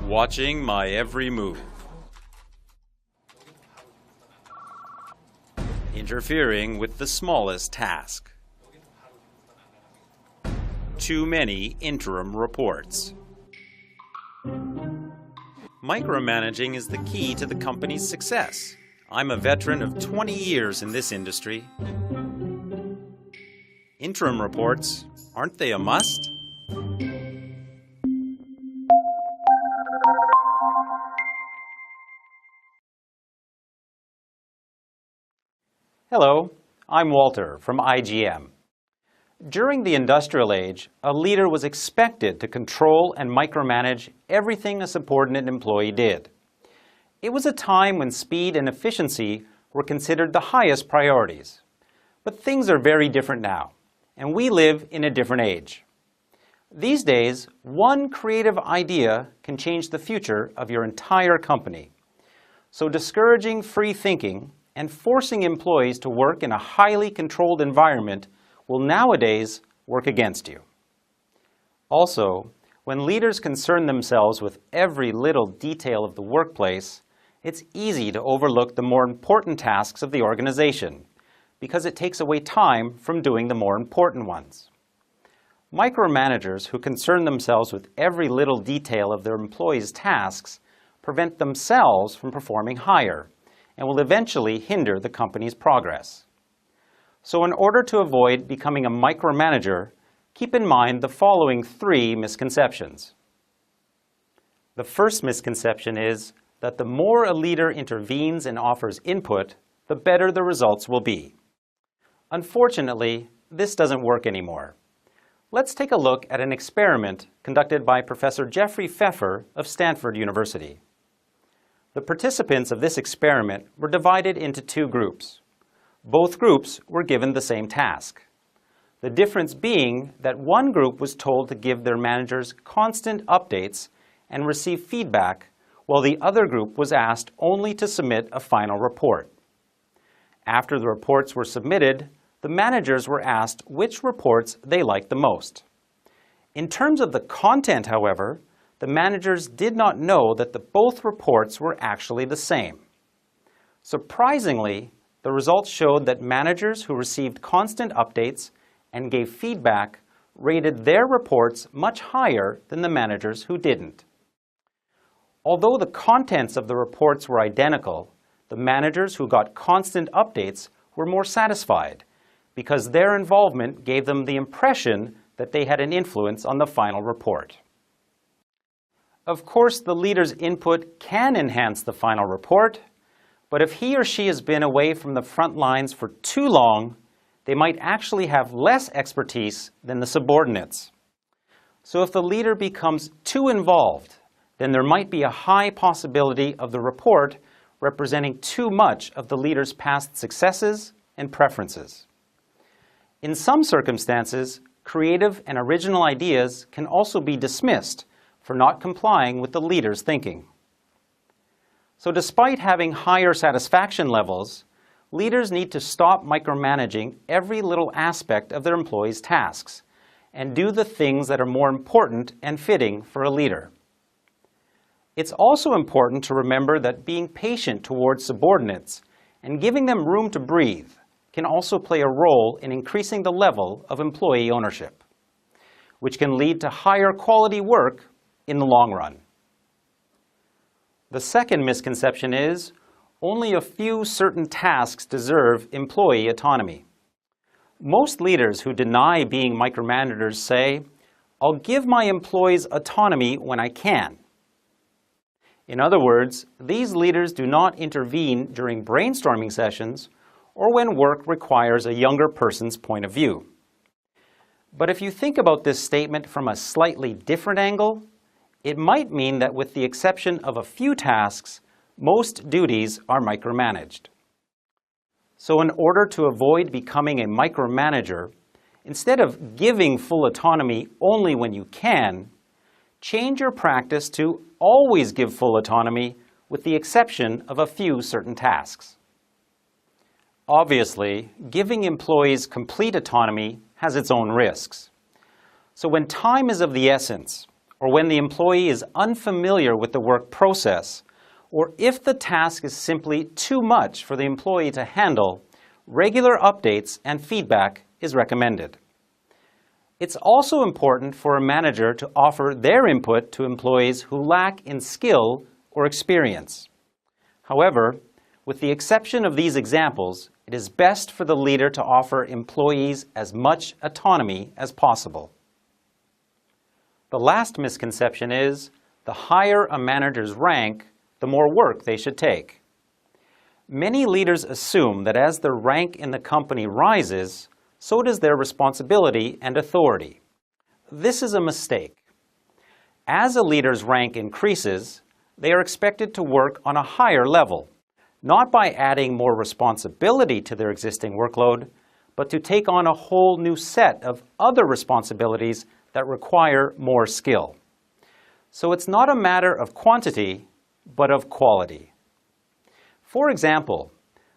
watching my every move, interfering with the smallest task. Too many interim reports. Micromanaging is the key to the company's success. I'm a veteran of 20 years in this industry. Interim reports, aren't they a must? Hello, I'm Walter from IGM. During the industrial age, a leader was expected to control and micromanage everything a subordinate employee did. It was a time when speed and efficiency were considered the highest priorities. But things are very different now, and we live in a different age. These days, one creative idea can change the future of your entire company. So discouraging free thinking and forcing employees to work in a highly controlled environment will nowadays work against you. Also, when leaders concern themselves with every little detail of the workplace, it's easy to overlook the more important tasks of the organization because it takes away time from doing the more important ones. Micromanagers who concern themselves with every little detail of their employees' tasks prevent themselves from performing higher and will eventually hinder the company's progress. So in order to avoid becoming a micromanager, keep in mind the following 3 misconceptions. The first misconception is that the more a leader intervenes and offers input, the better the results will be. Unfortunately, this doesn't work anymore. Let's take a look at an experiment conducted by Professor Jeffrey Pfeffer of Stanford University. The participants of this experiment were divided into 2 groups. Both groups were given the same task. The difference being that one group was told to give their managers constant updates and receive feedback, while the other group was asked only to submit a final report. After the reports were submitted, the managers were asked which reports they liked the most. In terms of the content, however, the managers did not know that both reports were actually the same. Surprisingly, the results showed that managers who received constant updates and gave feedback rated their reports much higher than the managers who didn't. Although the contents of the reports were identical, the managers who got constant updates were more satisfied because their involvement gave them the impression that they had an influence on the final report. Of course, the leader's input can enhance the final report, but if he or she has been away from the front lines for too long, they might actually have less expertise than the subordinates. So if the leader becomes too involved, then there might be a high possibility of the report representing too much of the leader's past successes and preferences. In some circumstances, creative and original ideas can also be dismissed for not complying with the leader's thinking. So despite having higher satisfaction levels, leaders need to stop micromanaging every little aspect of their employees' tasks and do the things that are more important and fitting for a leader. It's also important to remember that being patient towards subordinates and giving them room to breathe can also play a role in increasing the level of employee ownership, which can lead to higher quality work in the long run. The second misconception is only a few certain tasks deserve employee autonomy. Most leaders who deny being micromanagers say, "I'll give my employees autonomy when I can." In other words, these leaders do not intervene during brainstorming sessions or when work requires a younger person's point of view. But if you think about this statement from a slightly different angle, it might mean that with the exception of a few tasks, most duties are micromanaged. So in order to avoid becoming a micromanager, instead of giving full autonomy only when you can, change your practice to always give full autonomy with the exception of a few certain tasks. Obviously, giving employees complete autonomy has its own risks. So when time is of the essence, or when the employee is unfamiliar with the work process, or if the task is simply too much for the employee to handle, regular updates and feedback is recommended. It's also important for a manager to offer their input to employees who lack in skill or experience. However, with the exception of these examples, it is best for the leader to offer employees as much autonomy as possible. The last misconception is, the higher a manager's rank, the more work they should take. Many leaders assume that as their rank in the company rises, so does their responsibility and authority. This is a mistake. As a leader's rank increases, they are expected to work on a higher level, not by adding more responsibility to their existing workload, but to take on a whole new set of other responsibilities that require more skill. So it's not a matter of quantity, but of quality. For example,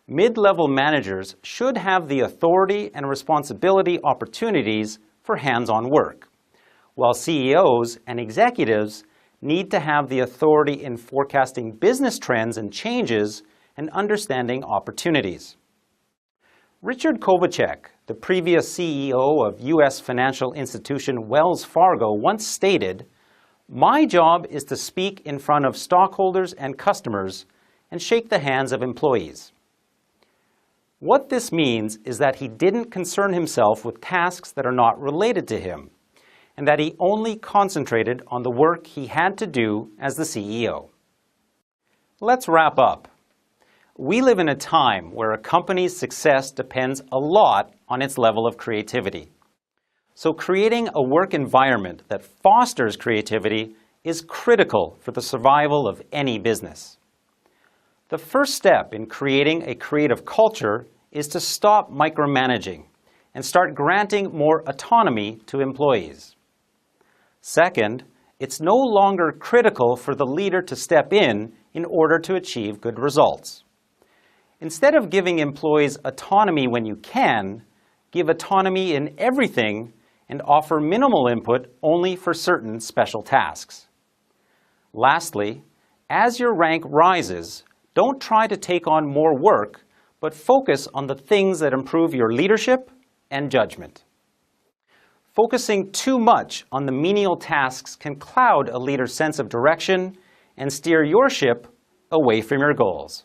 mid-level managers should have the authority and responsibility opportunities for hands-on work, while CEOs and executives need to have the authority in forecasting business trends and changes and understanding opportunities. Richard Kovacek, the previous CEO of U.S. financial institution Wells Fargo, once stated, "My job is to speak in front of stockholders and customers and shake the hands of employees." What this means is that he didn't concern himself with tasks that are not related to him, and that he only concentrated on the work he had to do as the CEO. Let's wrap up. We live in a time where a company's success depends a lot on its level of creativity. So creating a work environment that fosters creativity is critical for the survival of any business. The first step in creating a creative culture is to stop micromanaging and start granting more autonomy to employees. Second, it's no longer critical for the leader to step in order to achieve good results. Instead of giving employees autonomy when you can, give autonomy in everything and offer minimal input only for certain special tasks. Lastly, as your rank rises, don't try to take on more work, but focus on the things that improve your leadership and judgment. Focusing too much on the menial tasks can cloud a leader's sense of direction and steer your ship away from your goals.